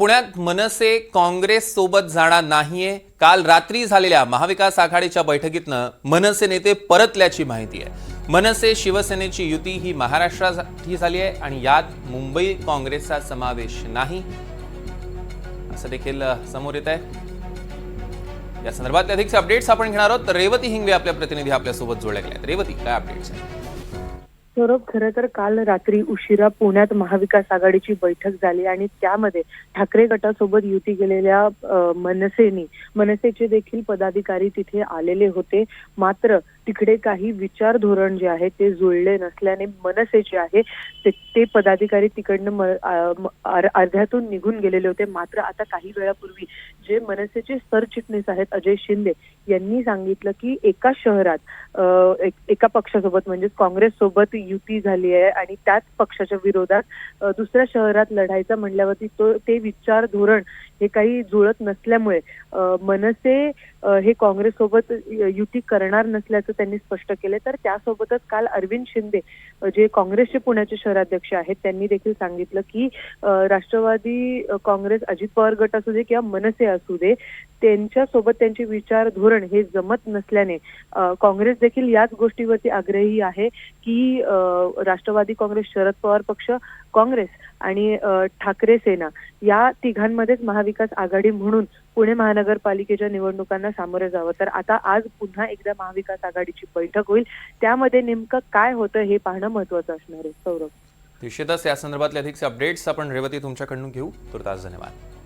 पुण्यात मनसे काँग्रेस सोबत जाणार नाहीये। काल रात्री झालेल्या महाविकास आघाडीच्या बैठकीतनं मनसे नेते परतल्याची माहिती आहे। मनसे शिवसेनेची युती ही महाराष्ट्रासाठी झाली आहे आणि यात मुंबई काँग्रेसचा समावेश नाही असं देखील समोर येत आहे। या संदर्भात अधिकचे अपडेट्स आपण घेणार आहोत। तर रेवती हिंगवे आपल्या प्रतिनिधी आपल्या सोबत जोडल्या गेल्या आहेत। रेवती, काय अपडेट्स आहेत? सौरभ, खरं तर काल रात्री उशिरा पुण्यात महाविकास आघाडीची बैठक झाली आणि त्यामध्ये ठाकरे गटासोबत युती केलेल्या मनसेचे देखील पदाधिकारी तिथे आलेले होते। मात्र तिकडे काही विचार धोरण जे आहे ते जुळले नसल्याने मनसेचे आहे ते पदाधिकारी तिकडनं अर्ध्यातून निघून गेलेले होते। मात्र आता काही वेळापूर्वी जे मनसेचे सरचिटणीस आहेत अजय शिंदे यांनी सांगितलं की एका शहरात एका पक्षासोबत म्हणजे काँग्रेस सोबत युती झाली आहे आणि त्याच पक्षाच्या विरोधात दुसऱ्या शहरात लढायचं म्हणल्यावरती ते विचार धोरण हे काही जुळत नसल्यामुळे मनसे हे काँग्रेस सोबत युती करणार नसल्याचं त्यांनी स्पष्ट केले। तर त्यासोबतच काल अरविंद शिंदे जे काँग्रेसचे पुण्याचे शहराध्यक्ष आहेत त्यांनी देखील सांगितलं की राष्ट्रवादी काँग्रेस अजित पवार गट असू दे किंवा मनसे असू दे त्यांच्यासोबत त्यांचे विचार धोरण हे जमत नसल्याने काँग्रेस देखील याच गोष्टीवरती आग्रही आहे की राष्ट्रवादी काँग्रेस, शरद पवार पक्ष, काँग्रेस आणि ठाकरे सेना या तिघांमध्येच महाविकास आघाडी म्हणून पुणे महानगरपालिकेच्या निवडणुकांना सामोरे जावं। तर आता आज पुन्हा एकदा महाविकास आघाडीची बैठक होईल, त्यामध्ये नेमकं काय होतं हे पाहणं महत्त्वाचं असणार आहे। सौरभ, निश्चितच या संदर्भातले अधिकचे अपडेट्स आपण रेवती तुमच्याकडून घेऊ। तुर्तास धन्यवाद।